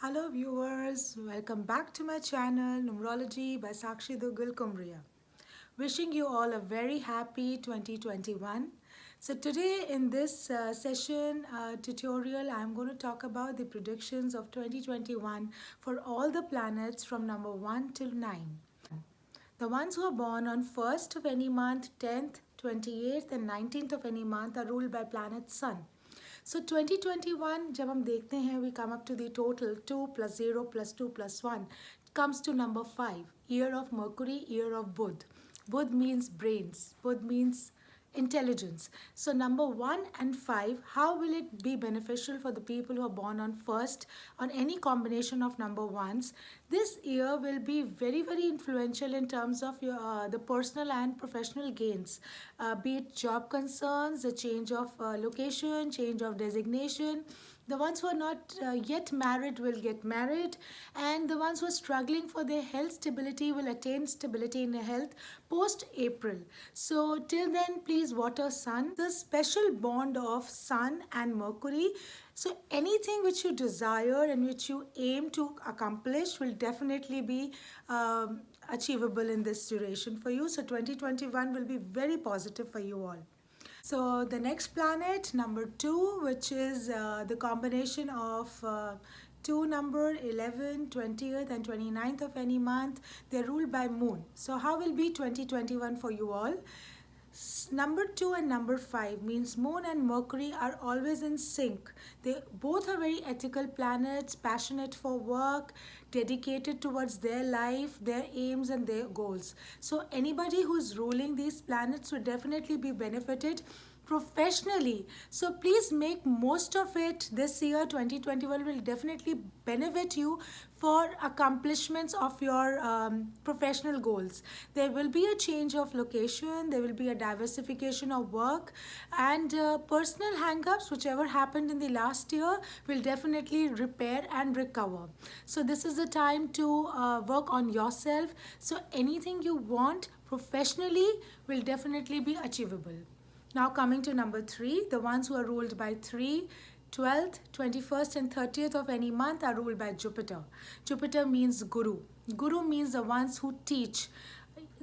Hello viewers, welcome back to my channel Numerology by Sakshi Dugal Kumriya. Wishing you all a very happy 2021. So today in this session tutorial I'm going to talk about the predictions of 2021 for all the planets from number 1 till 9. The ones who are born on 1st of any month, 10th, 28th and 19th of any month are ruled by planet Sun. So 2021 जब हम देखते हैं we come up to the total 2 plus 0 plus 2 plus 1 comes to number 5, year of Mercury, year of Budh. Budh means brains, Budh means intelligence. So number 1 and 5, how will it be beneficial for the people who are born on 1st on any combination of number ones? This year will be very influential in terms of your the personal and professional gains, be it job concerns, the change of location, change of designation. The ones who are not yet married will get married, and the ones who are struggling for their health stability will attain stability in their health post April. So till then, please water Sun. The special bond of Sun and Mercury. So anything which you desire and which you aim to accomplish will definitely be achievable in this duration for you. So 2021 will be very positive for you all. So the next planet, number 2, which is the combination of two number 11, 20th and 29th of any month, they're ruled by moon. So how will be 2021 for you all? Number 2 and number 5 means moon and Mercury are always in sync. They both are very ethical planets, passionate for work, dedicated towards their life, their aims and their goals. So anybody who's ruling these planets would definitely be benefited professionally. So please make most of it. This year 2021 will definitely benefit you for accomplishments of your professional goals. There will be a change of location, there will be a diversification of work, and personal hang-ups whichever happened in the last year will definitely repair and recover. So this is the time to work on yourself. So anything you want professionally will definitely be achievable. Now coming to number 3, the ones who are ruled by 3, 12th, 21st and 30th of any month are ruled by Jupiter. Jupiter means Guru. Guru means the ones who teach.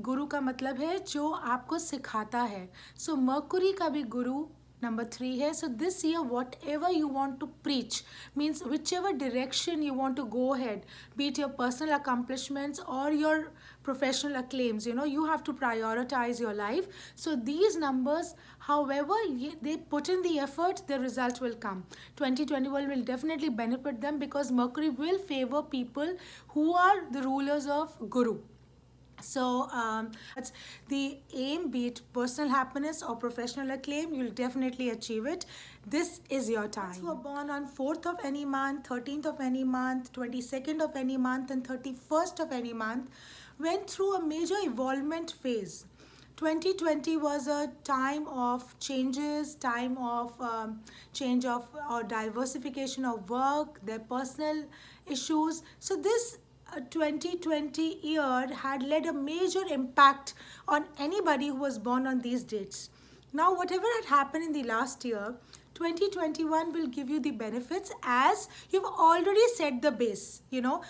गुरु का मतलब है जो आपको सिखाता है. So Mercury का भी गुरु number 3 है. So this year whatever you want to preach, means whichever direction you want to go ahead, be it your personal accomplishments or your professional acclaims, you have to prioritize your life. So these numbers, however they put in the effort, the result will come. 2021 will definitely benefit them because Mercury will favor people who are the rulers of Guru. So that's the aim, be it personal happiness or professional acclaim, you'll definitely achieve it. This is your time. Those who are born on 4th of any month, 13th of any month, 22nd of any month and 31st of any month went through a major evolvement phase. 2020 was a time of changes, time of change of or diversification of work, their personal issues. So this 2020 year had led a major impact on anybody who was born on these dates. Now whatever had happened in the last year, 2021 will give you the benefits as you've already set the base,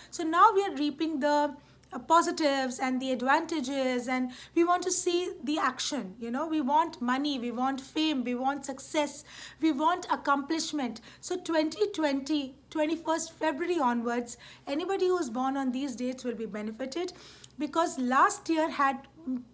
So now we are reaping the positives and the advantages, and we want to see the action. We want money, we want fame, we want success, we want accomplishment. So 2020, 21st February onwards, anybody who's born on these dates will be benefited because last year had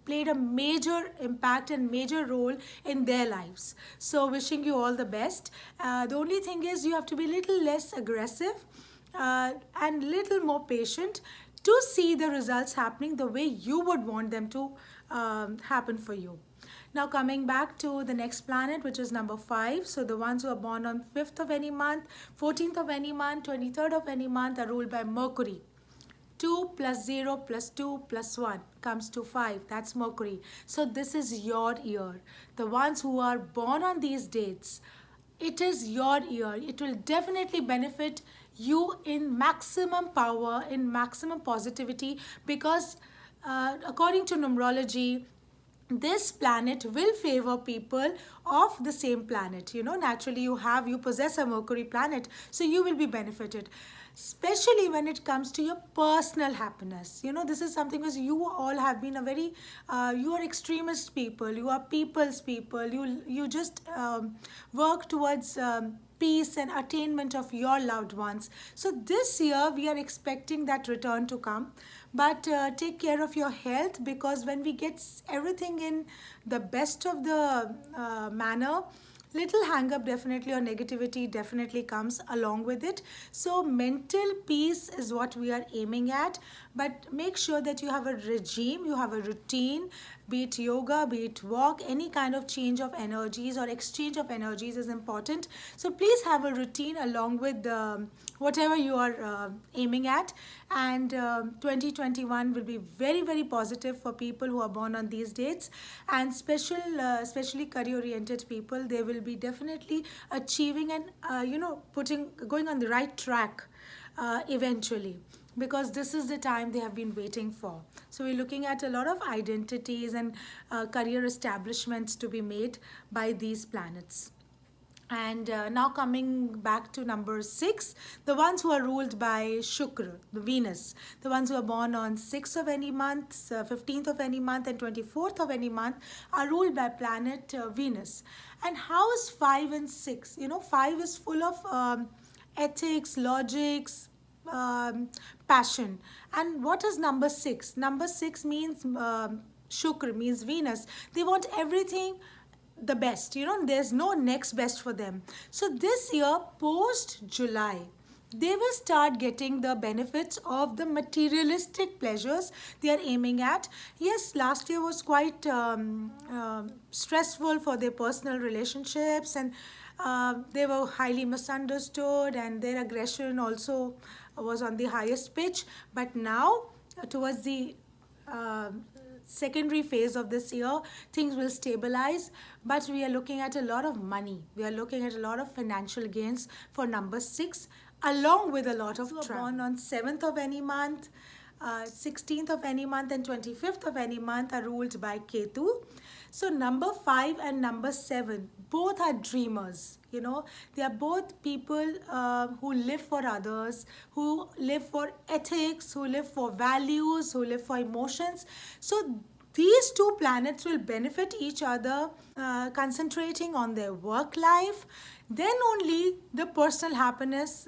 played a major impact and major role in their lives. So wishing you all the best. The only thing is you have to be a little less aggressive and little more patient to see the results happening the way you would want them to happen for you. Now coming back to the next planet, which is number 5. So the ones who are born on 5th of any month, 14th of any month, 23rd of any month are ruled by Mercury. 2 plus 0 plus 2 plus 1 comes to 5. That's Mercury. So this is your year. The ones who are born on these dates, it is your year. It will definitely benefit you in maximum power, in maximum positivity, because according to numerology, this planet will favor people of the same planet. You know, naturally you possess a Mercury planet, so you will be benefited, especially when it comes to your personal happiness. You know, this is something because you all have been a very you are extremist people, you are people's people, you just work towards peace and attainment of your loved ones. So this year we are expecting that return to come, but take care of your health, because when we get everything in the best of the manner, little hang up definitely or negativity definitely comes along with it. So mental peace is what we are aiming at, but make sure that you have a regime, you have a routine, be it yoga, be it walk, any kind of change of energies or exchange of energies is important. So please have a routine along with whatever you are aiming at. And 2021 will be very, very positive for people who are born on these dates, and especially career oriented people. They will be definitely achieving and going on the right track eventually, because this is the time they have been waiting for. So we're looking at a lot of identities and career establishments to be made by these planets. And now coming back to number 6, the ones who are ruled by Shukra, the Venus, the ones who are born on 6th of any month, 15th of any month, and 24th of any month are ruled by planet Venus. And how is 5 and 6? You know, 5 is full of ethics, logics, passion. And what is number 6? Number 6 means Shukra, means Venus. They want everything the best. You know, there's no next best for them. So this year, post July, they will start getting the benefits of the materialistic pleasures they are aiming at. Yes, last year was quite stressful for their personal relationships, and they were highly misunderstood, and their aggression also was on the highest pitch. But now, towards the uh, secondary phase of this year, things will stabilize, but we are looking at a lot of money, we are looking at a lot of financial gains for number 6, along with a lot of travel. Born on 7th of any month, 16th of any month, and 25th of any month are ruled by Ketu. So number 5 and number 7 both are dreamers. You know, they are both people who live for others, who live for ethics, who live for values, who live for emotions. So these two planets will benefit each other, concentrating on their work life. Then only the personal happiness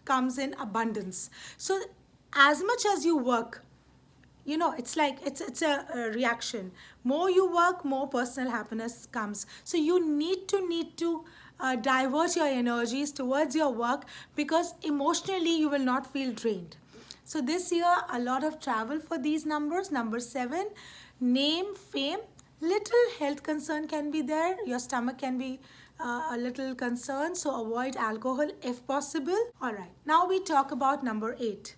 comes in abundance. So as much as you work, you know, it's like it's a reaction. More you work, more personal happiness comes. So you need to divert your energies towards your work, because emotionally you will not feel drained. So this year, a lot of travel for these numbers. Number 7, name, fame, little health concern can be there. Your stomach can be a little concerned, so avoid alcohol if possible. All right, now we talk about number 8.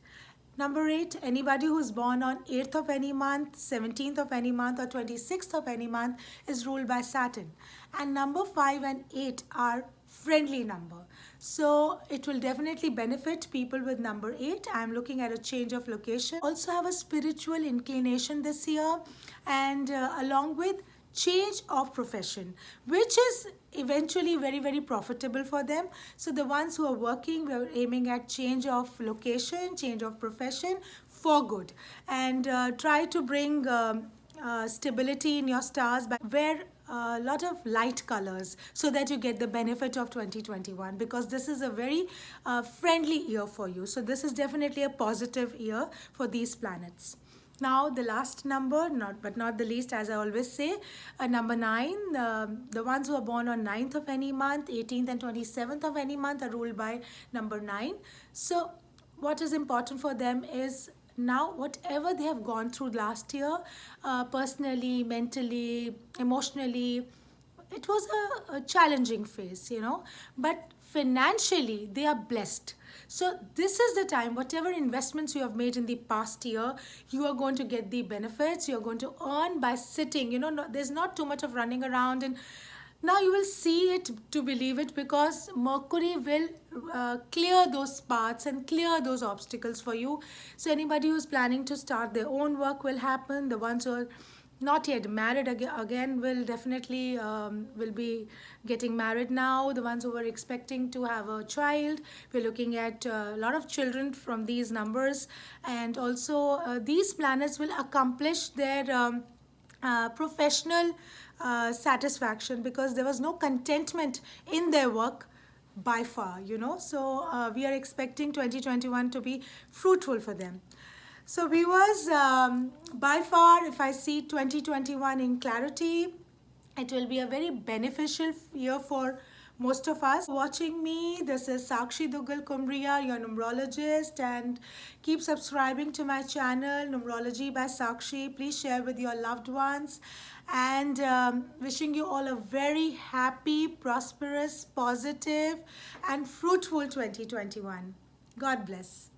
Number 8, anybody who's born on 8th of any month, 17th of any month, or 26th of any month is ruled by Saturn. And number 5 and 8 are friendly number. So it will definitely benefit people with number 8. I'm looking at a change of location. Also have a spiritual inclination this year, and along with change of profession, which is eventually very, very profitable for them. So the ones who are working, we are aiming at change of location, change of profession for good, and try to bring stability in your stars by wear a lot of light colors, so that you get the benefit of 2021, because this is a very friendly year for you. So this is definitely a positive year for these planets. Now the last number, not the least, as I always say, number 9, the ones who are born on 9th of any month, 18th and 27th of any month are ruled by number 9. So what is important for them is, now whatever they have gone through last year, personally, mentally, emotionally, it was a challenging phase, you know, but financially they are blessed. So this is the time, whatever investments you have made in the past year, you are going to get the benefits. You're going to earn by sitting, you know, there's not too much of running around. And now you will see it to believe it, because Mercury will clear those paths and clear those obstacles for you. So anybody who's planning to start their own work will happen. The ones who are not yet married again will definitely will be getting married now. The ones who were expecting to have a child, we're looking at a lot of children from these numbers. And also these planets will accomplish their professional satisfaction, because there was no contentment in their work by far, you know. So we are expecting 2021 to be fruitful for them. So viewers, by far, if I see 2021 in clarity, it will be a very beneficial year for most of us. Watching me, this is Sakshi Duggal Kumriya, your numerologist, and keep subscribing to my channel, Numerology by Sakshi. Please share with your loved ones, and wishing you all a very happy, prosperous, positive, and fruitful 2021. God bless.